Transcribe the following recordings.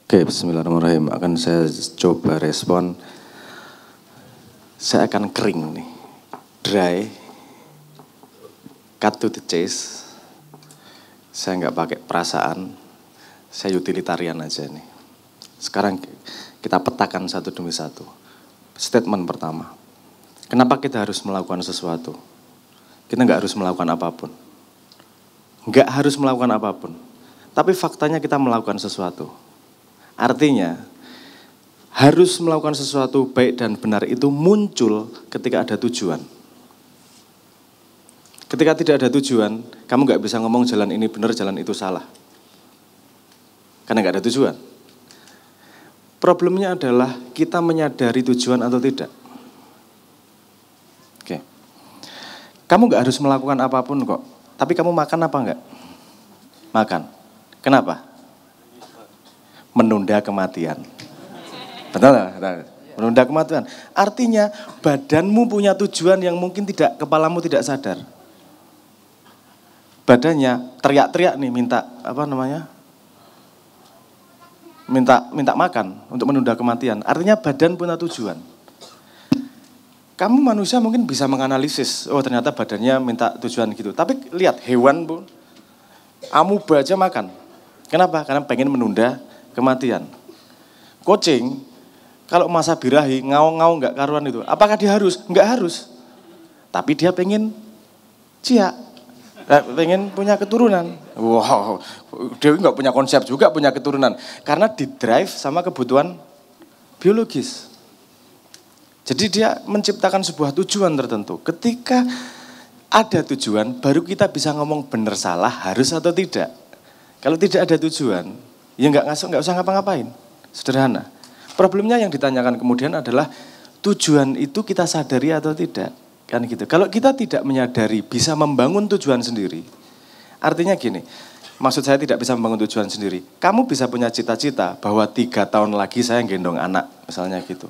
Oke, bismillahirrahmanirrahim. Akan saya coba respon. Saya akan kering nih. Dry. Cut to the chase. Saya nggak pakai perasaan. Saya utilitarian aja nih. Sekarang kita petakan satu demi satu. Statement pertama. Kenapa kita harus melakukan sesuatu? Kita nggak harus melakukan apapun. Nggak harus melakukan apapun. Tapi faktanya kita melakukan sesuatu. Artinya, harus melakukan sesuatu baik dan benar itu muncul ketika ada tujuan. Ketika tidak ada tujuan, kamu nggak bisa ngomong jalan ini benar, jalan itu salah. Karena nggak ada tujuan. Problemnya adalah kita menyadari tujuan atau tidak. Oke. Kamu nggak harus melakukan apapun kok. Tapi kamu makan apa enggak? Makan. Kenapa? Menunda kematian. Betul nggak? Menunda kematian. Artinya badanmu punya tujuan yang mungkin kepalamu tidak sadar. Badannya teriak-teriak nih minta minta makan untuk menunda kematian. Artinya badan punya tujuan. Kamu manusia mungkin bisa menganalisis, oh ternyata badannya minta tujuan gitu. Tapi lihat hewan pun, amuba aja makan. Kenapa? Karena pengen menunda kematian. Kucing, kalau masa birahi, ngaung-ngaung nggak karuan itu. Apakah dia harus? Nggak harus. Tapi dia pengen ciak, pengen punya keturunan. Wow, dia nggak punya konsep juga punya keturunan. Karena didrive sama kebutuhan biologis. Jadi dia menciptakan sebuah tujuan tertentu. Ketika ada tujuan, baru kita bisa ngomong benar salah, harus atau tidak. Kalau tidak ada tujuan, ya nggak usah ngapa-ngapain. Sederhana. Problemnya yang ditanyakan kemudian adalah tujuan itu kita sadari atau tidak. Kan gitu. Kalau kita tidak menyadari bisa membangun tujuan sendiri. Artinya gini, maksud saya tidak bisa membangun tujuan sendiri. Kamu bisa punya cita-cita bahwa 3 tahun lagi saya gendong anak, misalnya gitu.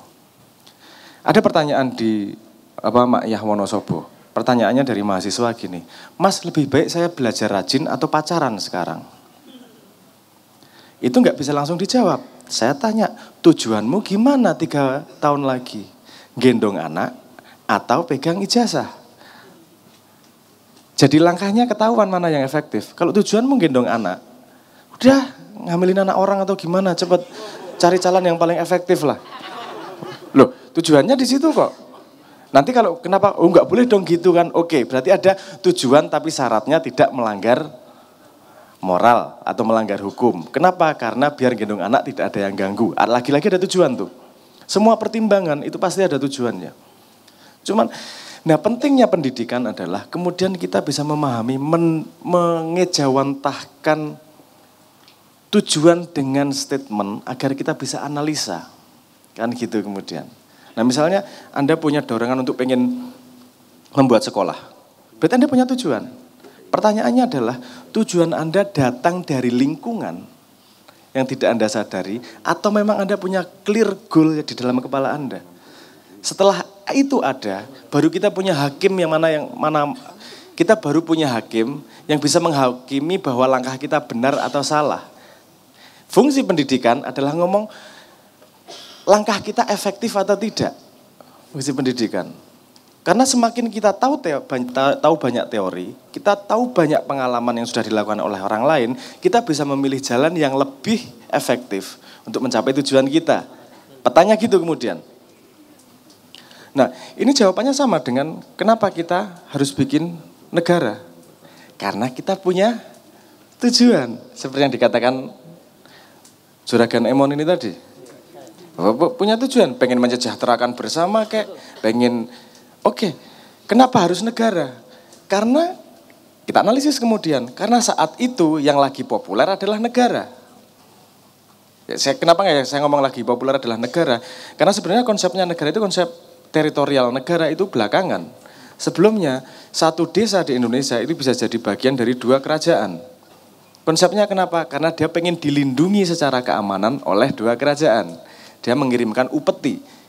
Ada pertanyaan di Mak Yah Wonosobo. Pertanyaannya dari mahasiswa gini, Mas lebih baik saya belajar rajin atau pacaran sekarang? Itu nggak bisa langsung dijawab. Saya tanya, tujuanmu gimana 3 tahun lagi? Gendong anak atau pegang ijazah? Jadi langkahnya ketahuan mana yang efektif. Kalau tujuanmu gendong anak, udah ngambilin anak orang atau gimana? Cepet cari calon yang paling efektif lah. Loh, tujuannya di situ kok. Nanti kalau kenapa? Oh nggak boleh dong gitu kan? Oke, berarti ada tujuan tapi syaratnya tidak melanggar moral atau melanggar hukum. Kenapa? Karena biar gendong anak tidak ada yang ganggu. Lagi-lagi ada tujuan tuh. Semua pertimbangan itu pasti ada tujuannya. Cuman, nah pentingnya pendidikan adalah kemudian kita bisa memahami, mengejawantahkan tujuan dengan statement agar kita bisa analisa. Kan gitu kemudian. Nah misalnya Anda punya dorongan untuk pengen membuat sekolah. Berarti Anda punya tujuan. Pertanyaannya adalah tujuan Anda datang dari lingkungan yang tidak Anda sadari atau memang Anda punya clear goal di dalam kepala Anda. Setelah itu ada, baru kita punya hakim yang mana kita baru punya hakim yang bisa menghakimi bahwa langkah kita benar atau salah. Fungsi pendidikan adalah ngomong langkah kita efektif atau tidak. Fungsi pendidikan. Karena semakin kita tahu banyak teori, kita tahu banyak pengalaman yang sudah dilakukan oleh orang lain, kita bisa memilih jalan yang lebih efektif untuk mencapai tujuan kita. Petanya gitu kemudian. Nah, ini jawabannya sama dengan kenapa kita harus bikin negara. Karena kita punya tujuan. Seperti yang dikatakan Juragan Emon ini tadi. Punya tujuan, pengen mensejahterakan bersama kayak pengen. Oke, kenapa harus negara? Karena kita analisis kemudian, karena saat itu yang lagi populer adalah negara. Kenapa nggak saya ngomong lagi populer adalah negara? Karena sebenarnya konsepnya negara itu konsep teritorial, negara itu belakangan. Sebelumnya, satu desa di Indonesia itu bisa jadi bagian dari 2 kerajaan. Konsepnya kenapa? Karena dia pengen dilindungi secara keamanan oleh 2 kerajaan. Dia mengirimkan upeti.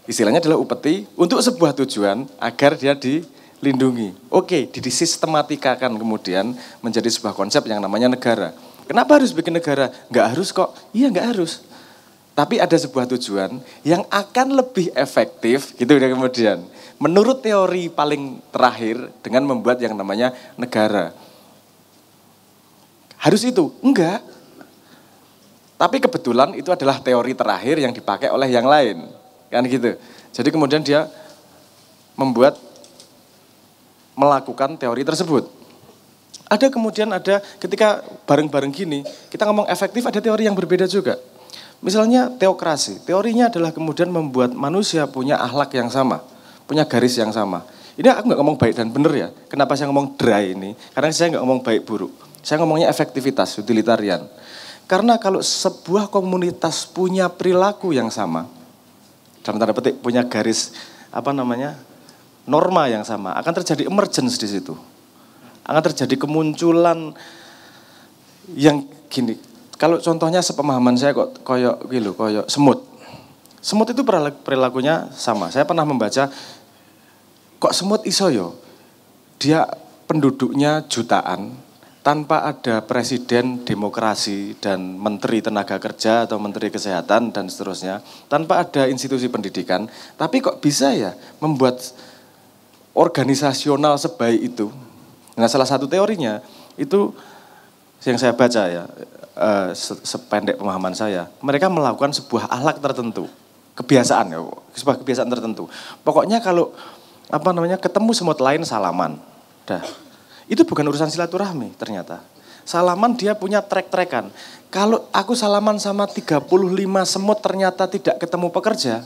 Istilahnya adalah upeti untuk sebuah tujuan agar dia dilindungi. Oke, disisitematikakan kemudian menjadi sebuah konsep yang namanya negara. Kenapa harus bikin negara? Nggak harus kok. Iya nggak harus. Tapi ada sebuah tujuan yang akan lebih efektif gitu ya kemudian. Menurut teori paling terakhir dengan membuat yang namanya negara. Harus itu? Enggak. Tapi kebetulan itu adalah teori terakhir yang dipakai oleh yang lain. Kan gitu. Jadi kemudian dia melakukan teori tersebut. Ada kemudian ada ketika bareng-bareng gini, kita ngomong efektif ada teori yang berbeda juga. Misalnya teokrasi, teorinya adalah kemudian membuat manusia punya akhlak yang sama, punya garis yang sama. Ini aku nggak ngomong baik dan benar ya, kenapa saya ngomong dry ini? Karena saya nggak ngomong baik buruk, saya ngomongnya efektivitas, utilitarian. Karena kalau sebuah komunitas punya perilaku yang sama, dalam tanda petik punya garis, norma yang sama, akan terjadi emergence di situ. Akan terjadi kemunculan yang gini. Kalau contohnya sepemahaman saya kok koyok semut. Semut itu perilakunya sama. Saya pernah membaca kok semut iso yo. Dia penduduknya jutaan tanpa ada presiden demokrasi dan menteri tenaga kerja atau menteri kesehatan dan seterusnya, tanpa ada institusi pendidikan, tapi kok bisa ya membuat organisasional sebaik itu. Nah salah satu teorinya itu yang saya baca ya, sependek pemahaman saya, mereka melakukan sebuah akhlak tertentu, kebiasaan ya, sebuah kebiasaan tertentu. Pokoknya kalau ketemu semut lain salaman, dah. Itu bukan urusan silaturahmi ternyata. Salaman dia punya trek-trekan. Kalau aku salaman sama 35 semut ternyata tidak ketemu pekerja,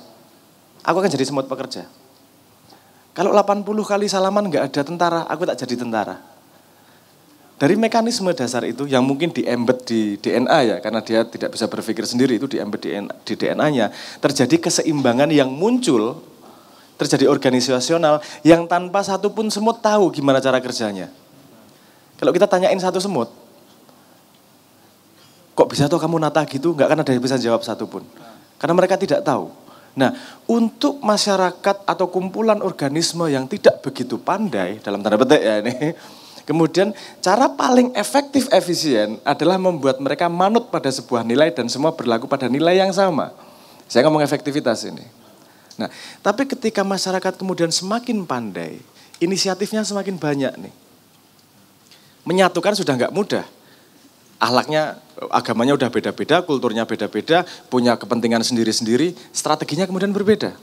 aku akan jadi semut pekerja. Kalau 80 kali salaman nggak ada tentara, aku tak jadi tentara. Dari mekanisme dasar itu yang mungkin di-embed di DNA ya, karena dia tidak bisa berpikir sendiri, itu di-embed di DNA-nya, terjadi keseimbangan yang muncul, terjadi organisasional yang tanpa satupun semut tahu gimana cara kerjanya. Kalau kita tanyain satu semut, kok bisa tuh kamu nata gitu, nggak akan ada yang bisa jawab satupun. Karena mereka tidak tahu. Nah, untuk masyarakat atau kumpulan organisme yang tidak begitu pandai, dalam tanda petik ya ini, kemudian cara paling efektif efisien adalah membuat mereka manut pada sebuah nilai dan semua berlaku pada nilai yang sama. Saya ngomong efektivitas ini. Nah, tapi ketika masyarakat kemudian semakin pandai, inisiatifnya semakin banyak nih. Menyatukan sudah nggak mudah. Akhlaknya, agamanya udah beda-beda, kulturnya beda-beda, punya kepentingan sendiri-sendiri, strateginya kemudian berbeda.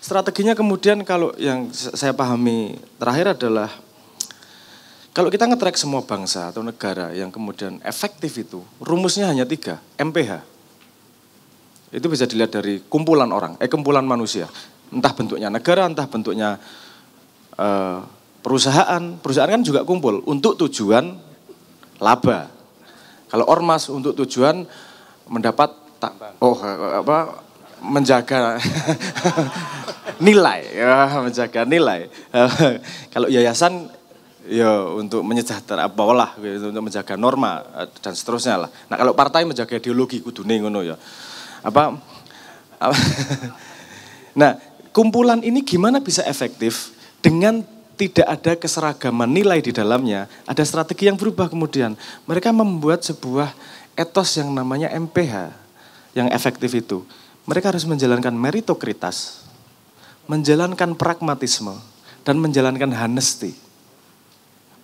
Strateginya kemudian kalau yang saya pahami terakhir adalah, kalau kita nge-track semua bangsa atau negara yang kemudian efektif itu, rumusnya hanya 3, MPH. Itu bisa dilihat dari kumpulan orang, kumpulan manusia. Entah bentuknya negara, entah bentuknya perusahaan. Perusahaan kan juga kumpul untuk tujuan laba. Kalau ormas untuk tujuan mendapat menjaga nilai, ya, menjaga nilai. Kalau yayasan ya untuk menyejahterakan gitu, untuk menjaga norma dan seterusnya lah. Nah, kalau partai menjaga ideologi kudune ngono ya. Nah, kumpulan ini gimana bisa efektif dengan tidak ada keseragaman nilai di dalamnya, ada strategi yang berubah kemudian. Mereka membuat sebuah etos yang namanya MPH, yang efektif itu. Mereka harus menjalankan meritokratitas, menjalankan pragmatisme, dan menjalankan honesty.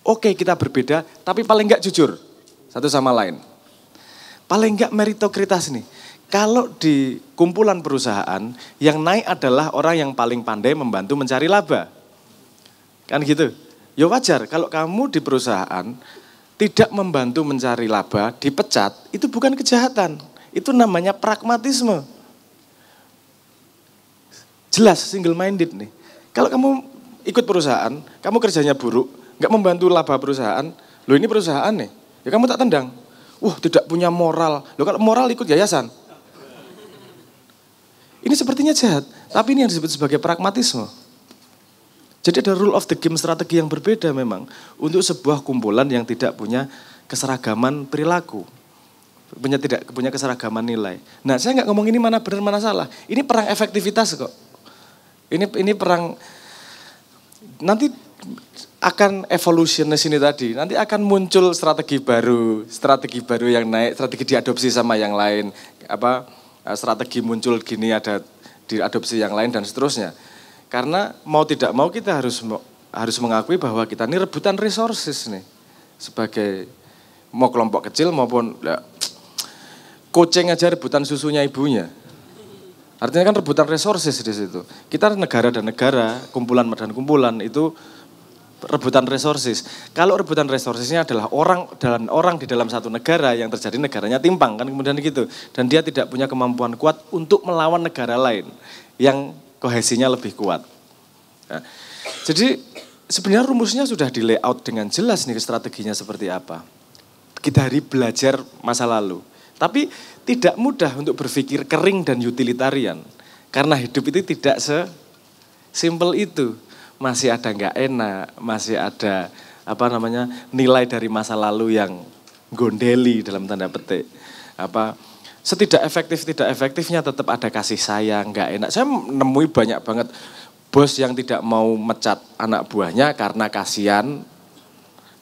Oke, kita berbeda, tapi paling enggak jujur satu sama lain. Paling enggak meritokratitas nih. Kalau di kumpulan perusahaan, yang naik adalah orang yang paling pandai membantu mencari laba. Kan gitu. Ya wajar kalau kamu di perusahaan tidak membantu mencari laba, dipecat, itu bukan kejahatan. Itu namanya pragmatisme. Jelas single minded nih. Kalau kamu ikut perusahaan, kamu kerjanya buruk, nggak membantu laba perusahaan, loh ini perusahaan nih, ya kamu tak tendang. Tidak punya moral. Loh kalau moral ikut yayasan. Ini sepertinya jahat, tapi ini yang disebut sebagai pragmatisme. Jadi ada rule of the game, strategi yang berbeda memang untuk sebuah kumpulan yang tidak punya keseragaman perilaku, tidak punya keseragaman nilai. Nah, saya nggak ngomong ini mana benar mana salah. Ini perang efektivitas kok. Ini perang nanti akan evolutionist ini tadi, nanti akan muncul strategi baru yang naik, strategi diadopsi sama yang lain, strategi muncul gini ada diadopsi yang lain dan seterusnya. Karena mau tidak mau kita harus mengakui bahwa kita ini rebutan resources nih, sebagai mau kelompok kecil maupun kucing aja rebutan susunya ibunya. Artinya kan rebutan resources di situ. Kita negara dan negara, kumpulan dan kumpulan itu rebutan resources. Kalau rebutan resourcesnya adalah orang di dalam satu negara yang terjadi negaranya timpang kan kemudian gitu. Dan dia tidak punya kemampuan kuat untuk melawan negara lain yang kohesinya lebih kuat. Nah, jadi sebenarnya rumusnya sudah di layout dengan jelas nih strateginya seperti apa. Kita hari belajar masa lalu. Tapi tidak mudah untuk berpikir kering dan utilitarian. Karena hidup itu tidak sesimpel itu. Masih ada nggak enak, masih ada nilai dari masa lalu yang gondeli dalam tanda petik. Setidak efektifnya tetap ada kasih sayang, nggak enak. Saya menemui banyak banget bos yang tidak mau mecat anak buahnya karena kasihan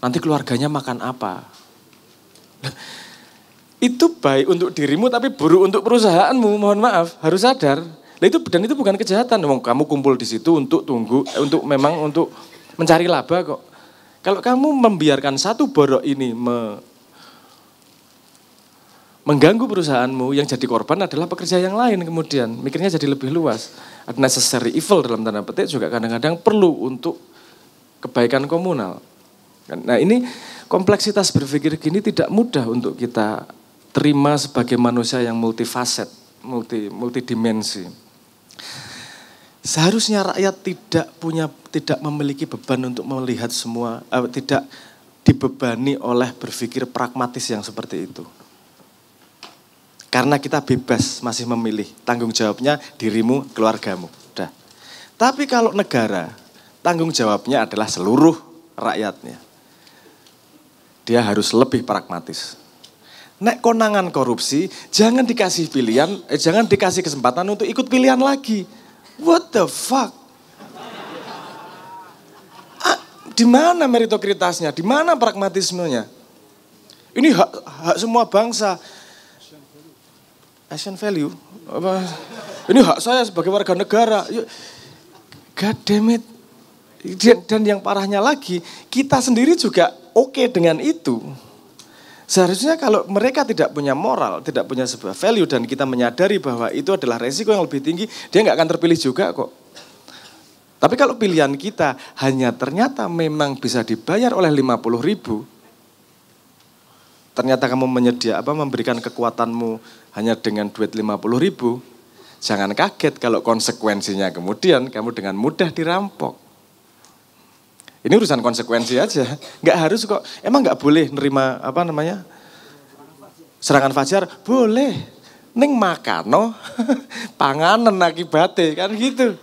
nanti keluarganya makan apa. Itu baik untuk dirimu tapi buruk untuk perusahaanmu, mohon maaf, harus sadar. Dan itu bukan kejahatan, kamu kumpul di situ untuk memang untuk mencari laba kok. Kalau kamu membiarkan satu borok ini mengganggu perusahaanmu, yang jadi korban adalah pekerja yang lain kemudian. Mikirnya jadi lebih luas. Necessary evil dalam tanda petik juga kadang-kadang perlu untuk kebaikan komunal. Nah ini kompleksitas berpikir gini tidak mudah untuk kita terima sebagai manusia yang multifaset, multidimensi. Seharusnya rakyat tidak memiliki beban untuk melihat semua, tidak dibebani oleh berpikir pragmatis yang seperti itu. Karena kita bebas masih memilih, tanggung jawabnya dirimu, keluargamu. Udah. Tapi kalau negara, tanggung jawabnya adalah seluruh rakyatnya. Dia harus lebih pragmatis. Nek konangan korupsi, jangan dikasih jangan dikasih kesempatan untuk ikut pilihan lagi. What the fuck? Di mana meritokrasinya? Di mana pragmatismenya? Ini hak semua bangsa. Asian value? Ini hak saya sebagai warga negara. God damn it. Dan yang parahnya lagi, kita sendiri juga oke dengan itu. Seharusnya kalau mereka tidak punya moral, tidak punya sebuah value dan kita menyadari bahwa itu adalah resiko yang lebih tinggi, dia nggak akan terpilih juga kok. Tapi kalau pilihan kita hanya ternyata memang bisa dibayar oleh 50.000, ternyata kamu memberikan kekuatanmu hanya dengan duit 50.000, jangan kaget kalau konsekuensinya kemudian kamu dengan mudah dirampok. Ini urusan konsekuensi aja, nggak harus kok. Emang nggak boleh nerima serangan fajar? Boleh, ning makano, panganan akibatnya kan gitu.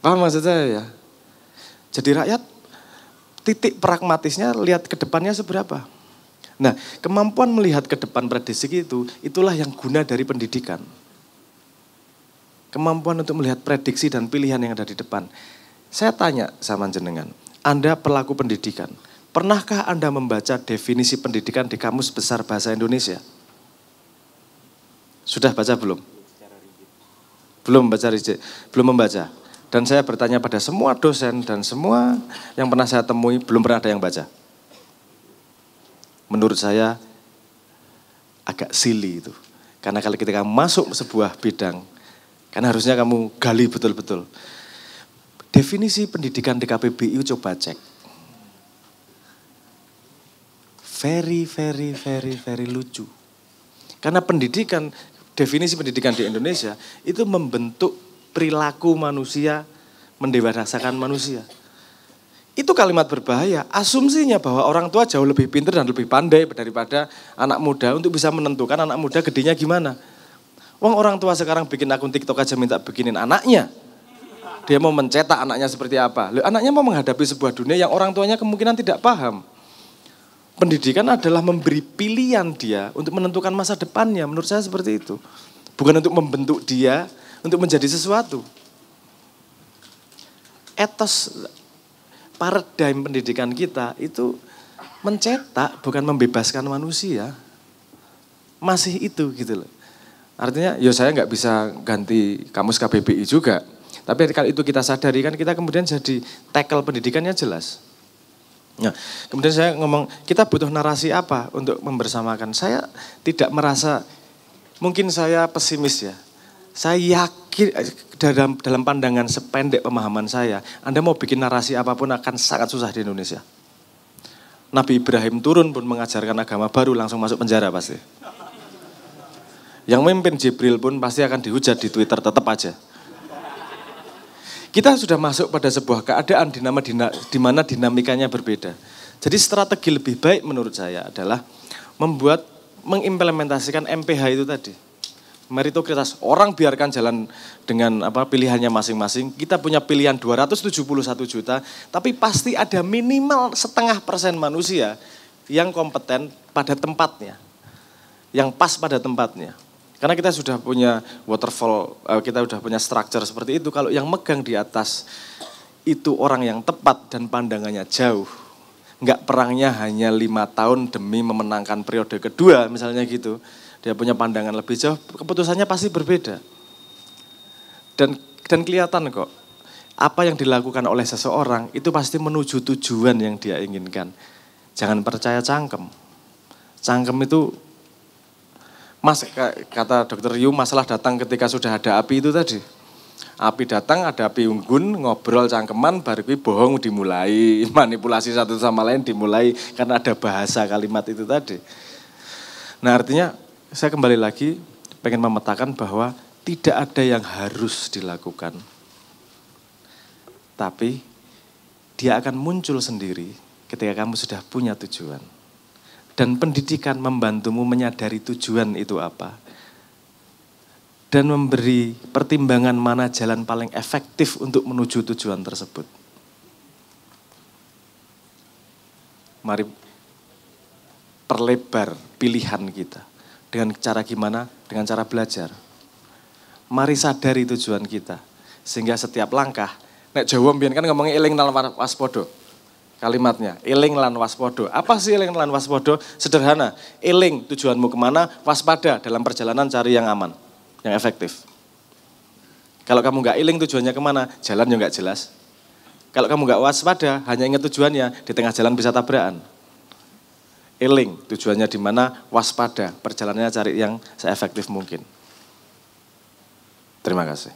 Paham maksud saya ya? Jadi rakyat titik pragmatisnya lihat ke depannya seberapa. Nah, kemampuan melihat ke depan prediksi itulah yang guna dari pendidikan. Kemampuan untuk melihat prediksi dan pilihan yang ada di depan. Saya tanya sama jenengan, Anda pelaku pendidikan, pernahkah Anda membaca definisi pendidikan di Kamus Besar Bahasa Indonesia? Sudah baca belum? Belum membaca. Dan saya bertanya pada semua dosen dan semua yang pernah saya temui, belum pernah ada yang baca. Menurut saya agak silly itu. Karena kalau ketika kamu masuk sebuah bidang, kan harusnya kamu gali betul-betul. Definisi pendidikan di KPBI coba cek. Very lucu. Karena definisi pendidikan di Indonesia itu membentuk perilaku manusia, mendewasakan manusia. Itu kalimat berbahaya. Asumsinya bahwa orang tua jauh lebih pintar dan lebih pandai daripada anak muda untuk bisa menentukan anak muda gedenya gimana. Orang tua sekarang bikin akun TikTok aja minta bikinin anaknya. Dia mau mencetak anaknya seperti apa. Anaknya mau menghadapi sebuah dunia yang orang tuanya kemungkinan tidak paham. Pendidikan adalah memberi pilihan dia untuk menentukan masa depannya. Menurut saya seperti itu. Bukan untuk membentuk dia untuk menjadi sesuatu. Etos paradigma pendidikan kita itu mencetak bukan membebaskan manusia. Masih itu gitu loh. Artinya ya saya nggak bisa ganti kamus KBBI juga. Tapi kalau itu kita sadari kan kita kemudian jadi tackle pendidikannya jelas. Nah, kemudian saya ngomong, kita butuh narasi apa untuk membersamakan? Saya tidak merasa, mungkin saya pesimis ya. Saya yakin dalam pandangan sependek pemahaman saya, Anda mau bikin narasi apapun akan sangat susah di Indonesia. Nabi Ibrahim turun pun mengajarkan agama baru langsung masuk penjara pasti. Yang memimpin Jibril pun pasti akan dihujat di Twitter tetap aja. Kita sudah masuk pada sebuah keadaan di mana dinamikanya berbeda. Jadi strategi lebih baik menurut saya adalah mengimplementasikan MPH itu tadi. Meritokratis, orang biarkan jalan dengan pilihannya masing-masing. Kita punya pilihan 271 juta, tapi pasti ada minimal 0,5% manusia yang kompeten pada tempatnya. Yang pas pada tempatnya. Karena kita sudah punya waterfall, kita sudah punya structure seperti itu. Kalau yang megang di atas itu orang yang tepat dan pandangannya jauh. Enggak perangnya hanya 5 tahun demi memenangkan periode kedua misalnya gitu. Dia punya pandangan lebih jauh, keputusannya pasti berbeda. Dan kelihatan kok, apa yang dilakukan oleh seseorang itu pasti menuju tujuan yang dia inginkan. Jangan percaya cangkem. Cangkem itu, Mas, kata Dr. Yu, masalah datang ketika sudah ada api itu tadi. Api datang, ada api unggun, ngobrol cangkeman, baru bohong dimulai, manipulasi satu sama lain dimulai, karena ada bahasa kalimat itu tadi. Nah artinya, saya kembali lagi pengen memetakan bahwa tidak ada yang harus dilakukan. Tapi dia akan muncul sendiri ketika kamu sudah punya tujuan. Dan pendidikan membantumu menyadari tujuan itu apa. Dan memberi pertimbangan mana jalan paling efektif untuk menuju tujuan tersebut. Mari perlebar pilihan kita. Dengan cara gimana? Dengan cara belajar. Mari sadari tujuan kita. Sehingga setiap langkah, nek Jawa mbiyen kan ngomongnya eling lan waspada. Kalimatnya, eling lan waspada. Apa sih eling lan waspada? Sederhana, eling tujuanmu kemana, waspada dalam perjalanan cari yang aman, yang efektif. Kalau kamu nggak eling tujuannya kemana, jalan yang nggak jelas. Kalau kamu nggak waspada, hanya ingat tujuannya, di tengah jalan bisa tabrakan. Eling tujuannya di mana, waspada, perjalanannya cari yang seefektif mungkin. Terima kasih.